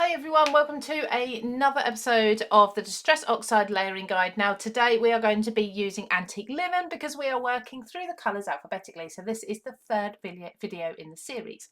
Hi everyone, welcome to another episode of the Distress Oxide layering guide. Now today we are going to be using antique linen because we are working through the colours alphabetically. So this is the third video in the series.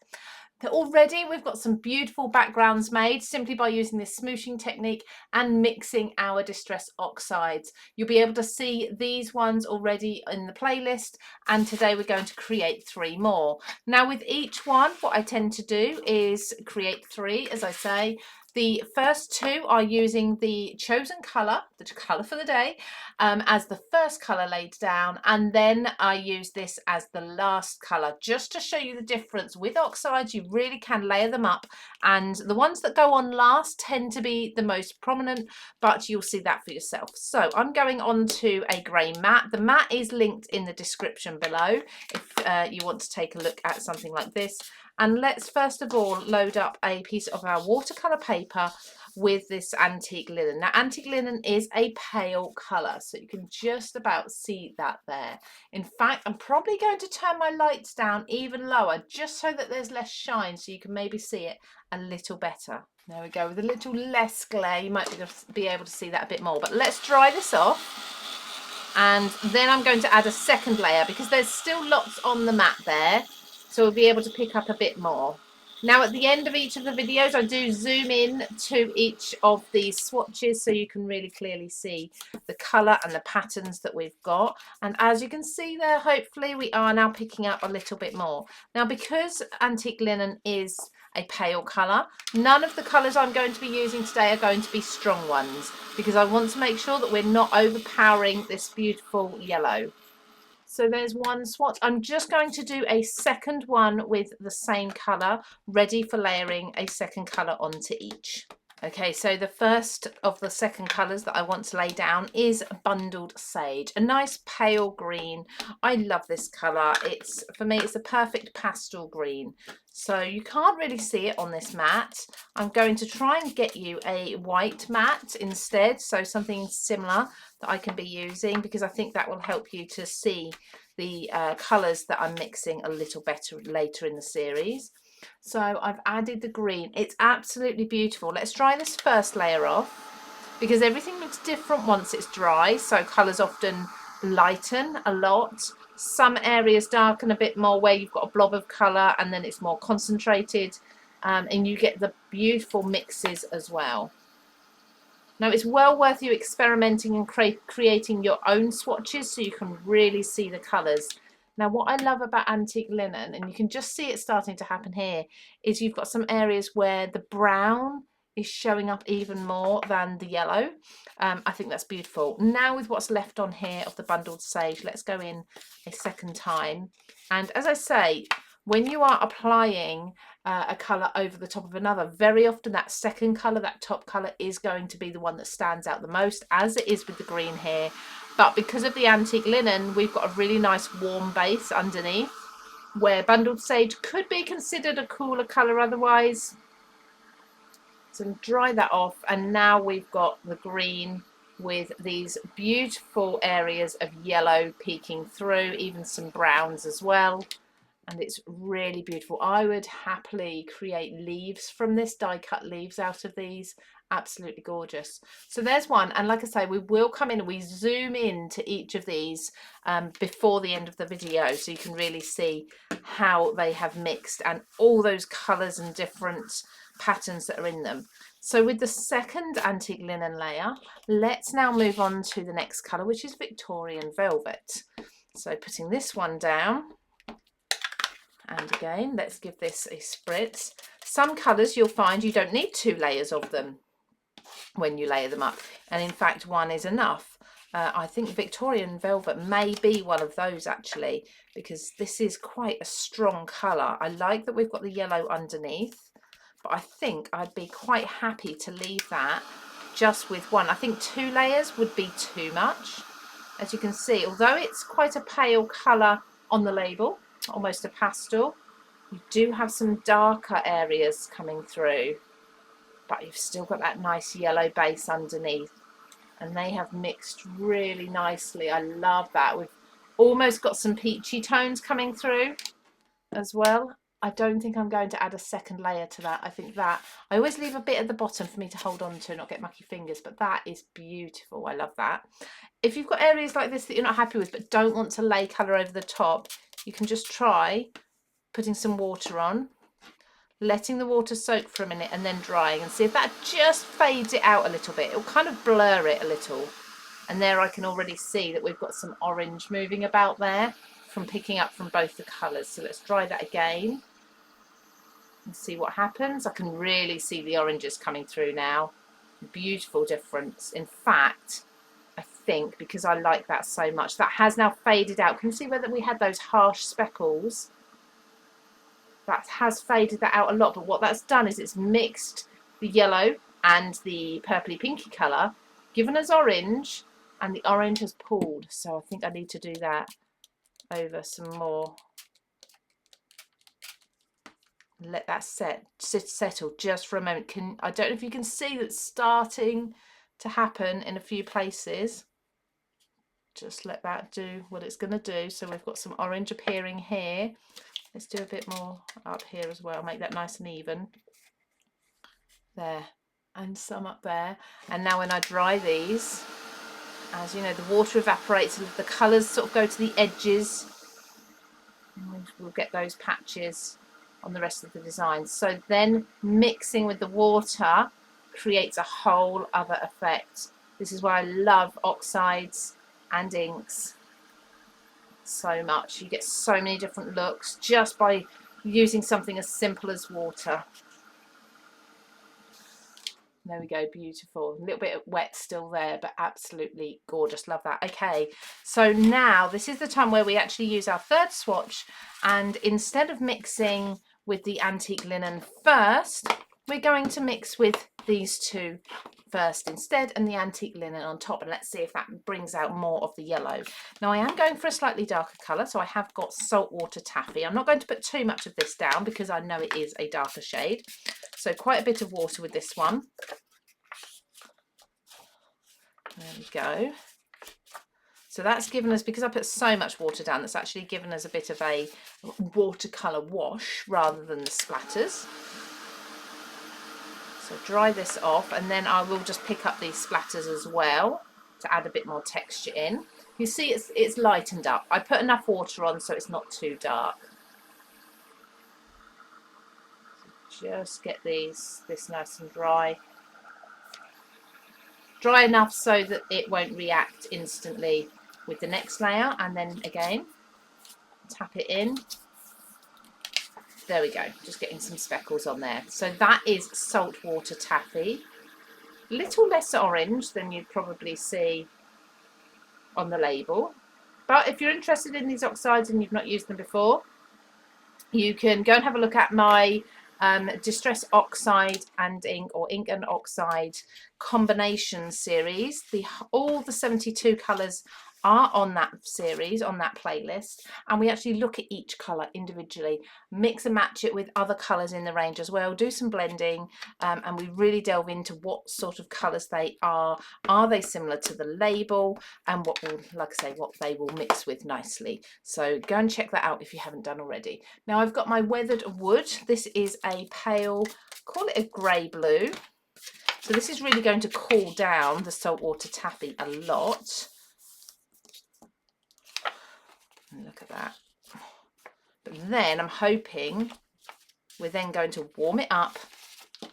Already we've got some beautiful backgrounds made simply by using this smooshing technique and mixing our Distress Oxides. You'll be able to see these ones already in the playlist, and today we're going to create 3 more. Now with each one, what I tend to do is create 3, as I say. The first 2 are using the chosen colour, the colour for the day, as the first colour laid down, and then I use this as the last colour, just to show you the difference. With oxides, you really can layer them up, and the ones that go on last tend to be the most prominent, but you'll see that for yourself. So I'm going on to a grey matte. The matte is linked in the description below if you want to take a look at something like this. And let's first of all load up a piece of our watercolour paper with this antique linen. Now antique linen is a pale colour, so you can just about see that there. In fact, I'm probably going to turn my lights down even lower just so that there's less shine, so you can maybe see it a little better. There we go, with a little less glare you might be able to see that a bit more. But let's dry this off, and then I'm going to add a second layer because there's still lots on the mat there, so we'll be able to pick up a bit more. Now at the end of each of the videos I do zoom in to each of these swatches so you can really clearly see the colour and the patterns that we've got, and as you can see there, hopefully we are now picking up a little bit more. Now because antique linen is a pale colour, none of the colours I'm going to be using today are going to be strong ones because I want to make sure that we're not overpowering this beautiful yellow. So there's one swatch. I'm just going to do a second one with the same colour, ready for layering a second colour onto each. Okay, so the first of the second colours that I want to lay down is Bundled Sage, a nice pale green. I love this colour. For me, it's a perfect pastel green. So you can't really see it on this mat. I'm going to try and get you a white mat instead, so something similar that I can be using, because I think that will help you to see the colours that I'm mixing a little better later in the series. So I've added the green. It's absolutely beautiful. Let's dry this first layer off because everything looks different once it's dry. So colours often lighten a lot. Some areas darken a bit more where you've got a blob of colour and then it's more concentrated, and you get the beautiful mixes as well. Now it's well worth you experimenting and creating your own swatches so you can really see the colours. Now what I love about antique linen, and you can just see it starting to happen here, is you've got some areas where the brown is showing up even more than the yellow. I think that's beautiful. Now with what's left on here of the Bundled Sage, let's go in a second time. And as I say, when you are applying a colour over the top of another, very often that second colour, that top colour, is going to be the one that stands out the most, as it is with the green here. But because of the antique linen, we've got a really nice warm base underneath, where Bundled Sage could be considered a cooler colour otherwise. So dry that off, and now we've got the green with these beautiful areas of yellow peeking through, even some browns as well. And it's really beautiful. I would happily create leaves from this, die cut leaves out of these. Absolutely gorgeous. So there's one, and like I say, we will come in and we zoom in to each of these before the end of the video so you can really see how they have mixed and all those colours and different patterns that are in them. So with the second antique linen layer, let's now move on to the next colour, which is Victorian Velvet. So putting this one down. And again, let's give this a spritz. Some colours you'll find you don't need 2 layers of them when you layer them up. And in fact, 1 is enough. I think Victorian Velvet may be one of those actually, because this is quite a strong colour. I like that we've got the yellow underneath, but I think I'd be quite happy to leave that just with 1. I think 2 layers would be too much. As you can see, although it's quite a pale colour on the label, almost a pastel, you do have some darker areas coming through, but you've still got that nice yellow base underneath, and they have mixed really nicely. I love that. We've almost got some peachy tones coming through as well. I don't think I'm going to add a second layer to that. I think that I always leave a bit at the bottom for me to hold on to, not get mucky fingers, but that is beautiful. I love that. If you've got areas like this that you're not happy with but don't want to lay colour over the top, you can just try putting some water on, letting the water soak for a minute and then drying, and see if that just fades it out a little bit. It'll kind of blur it a little. And there I can already see that we've got some orange moving about there from picking up from both the colours. So let's dry that again and see what happens. I can really see the oranges coming through now. Beautiful difference. In fact, I think because I like that so much, that has now faded out. Can you see whether we had those harsh speckles? That has faded that out a lot, but what that's done is it's mixed the yellow and the purpley pinky colour, given us orange, and the orange has pulled. So I think I need to do that over some more. Let that settle just for a moment. I don't know if you can see that's starting to happen in a few places. Just let that do what it's going to do. So we've got some orange appearing here. Let's do a bit more up here as well, make that nice and even. There, and some up there. And now when I dry these, as you know, the water evaporates, the colours sort of go to the edges, and we'll get those patches on the rest of the design. So then mixing with the water creates a whole other effect. This is why I love oxides and inks so much. You get so many different looks just by using something as simple as water. There we go, beautiful. A little bit of wet still there, but absolutely gorgeous. Love that. Okay, so now this is the time where we actually use our third swatch, and instead of mixing with the antique linen first, we're going to mix with these two first instead, and the antique linen on top, and let's see if that brings out more of the yellow. Now I am going for a slightly darker colour, so I have got saltwater taffy. I'm not going to put too much of this down because I know it is a darker shade, so quite a bit of water with this one. There we go. So that's given us, because I put so much water down, that's actually given us a bit of a watercolour wash rather than the splatters. So dry this off, and then I will just pick up these splatters as well to add a bit more texture in. You see it's lightened up. I put enough water on so it's not too dark. So just get this nice and dry. Dry enough so that it won't react instantly with the next layer, and then again tap it in. There we go, just getting some speckles on there. So that is saltwater taffy. A little less orange than you'd probably see on the label. But if you're interested in these oxides and you've not used them before, you can go and have a look at my Distress Oxide and ink, or ink and oxide combination series. All the 72 colours are on that series, on that playlist, and we actually look at each colour individually, mix and match it with other colours in the range as well, do some blending, and we really delve into what sort of colours they are they similar to the label, and what will, like I say, what they will mix with nicely. So go and check that out if you haven't done already. Now I've got my weathered wood. This is a pale, call it a grey blue. So this is really going to cool down the saltwater taffy a lot. Look at that. But then I'm hoping we're then going to warm it up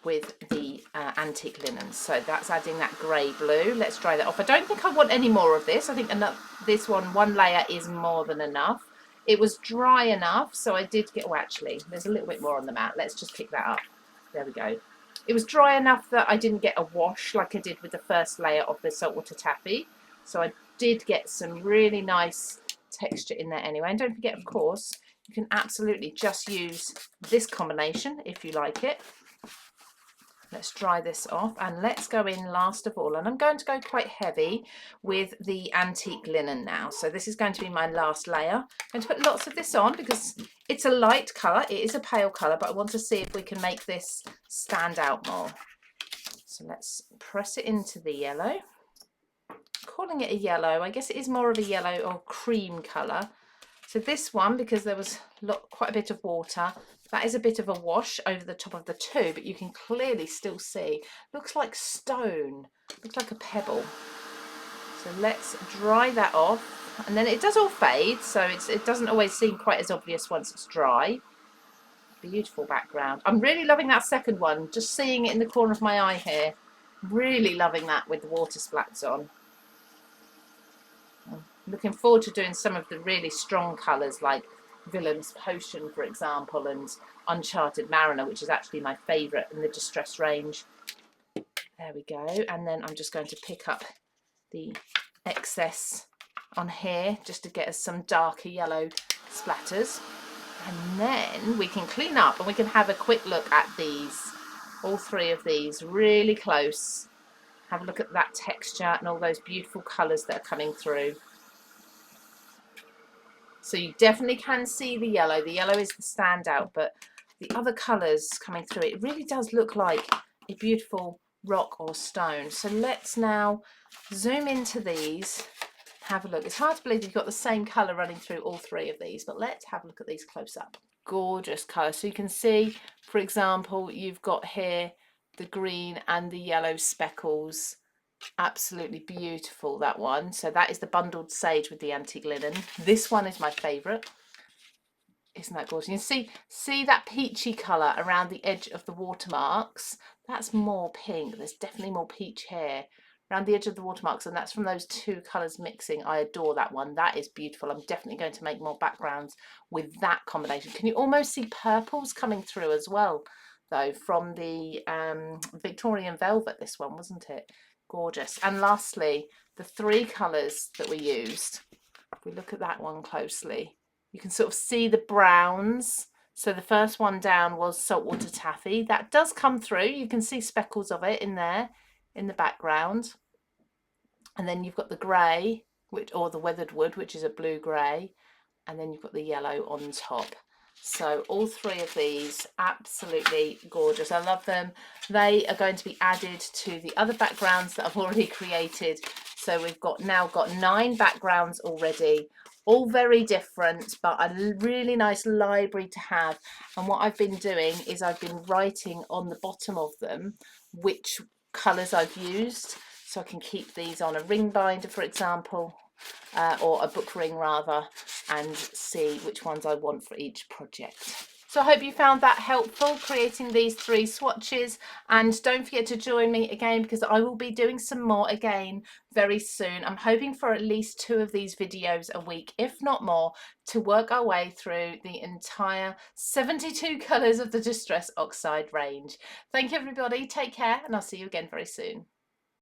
with the antique linen. So that's adding that grey blue. Let's dry that off. I don't think I want any more of this. I think this one layer is more than enough. It was dry enough, so I did get, oh actually, there's a little bit more on the mat. Let's just pick that up. There we go. It was dry enough that I didn't get a wash like I did with the first layer of the saltwater taffy. So I did get some really nice texture in there anyway. And don't forget, of course, you can absolutely just use this combination if you like it. Let's dry this off, and let's go in last of all, and I'm going to go quite heavy with the antique linen now. So this is going to be my last layer. I'm going to put lots of this on because it's a light colour, it is a pale colour, but I want to see if we can make this stand out more. So let's press it into the yellow. Calling it a yellow, I guess it is more of a yellow or cream colour. So this one, because there was quite a bit of water, that is a bit of a wash over the top of the two, but you can clearly still see, looks like stone, looks like a pebble. So let's dry that off, and then it does all fade, so it doesn't always seem quite as obvious once it's dry. Beautiful background. I'm really loving that second one, just seeing it in the corner of my eye here. Really loving that with the water splats on. I'm looking forward to doing some of the really strong colours like Villain's Potion, for example, and Uncharted Mariner, which is actually my favourite in the Distress range. There we go. And then I'm just going to pick up the excess on here just to get us some darker yellow splatters. And then we can clean up and we can have a quick look at these, all three of these, really close. Have a look at that texture and all those beautiful colours that are coming through. So you definitely can see the yellow. The yellow is the standout, but the other colours coming through, it really does look like a beautiful rock or stone. So let's now zoom into these. Have a look. It's hard to believe you've got the same colour running through all three of these, but let's have a look at these close up. Gorgeous colour. So you can see, for example, you've got here the green and the yellow speckles. Absolutely beautiful, that one. So that is the bundled sage with the antique linen. This one is my favourite. Isn't that gorgeous? You can see that peachy colour around the edge of the watermarks. That's more pink. There's definitely more peach here around the edge of the watermarks, and that's from those two colours mixing. I adore that one. That is beautiful. I'm definitely going to make more backgrounds with that combination. Can you almost see purples coming through as well, though, from the Victorian velvet, this one, wasn't it? Gorgeous. And lastly, the three colours that we used. If we look at that one closely, you can sort of see the browns. So the first one down was saltwater taffy. That does come through. You can see speckles of it in there in the background. And then you've got the grey, or the weathered wood, which is a blue grey. And then you've got the yellow on top. So all three of these, absolutely gorgeous. I love them. They are going to be added to the other backgrounds that I've already created. So we've now got 9 backgrounds already, all very different, but a really nice library to have. And what I've been doing is I've been writing on the bottom of them which colours I've used. So I can keep these on a ring binder, for example, or a book ring rather, and see which ones I want for each project. So I hope you found that helpful, creating these 3 swatches, and don't forget to join me again because I will be doing some more again very soon. I'm hoping for at least 2 of these videos a week, if not more, to work our way through the entire 72 colours of the Distress Oxide range. Thank you everybody, take care, and I'll see you again very soon.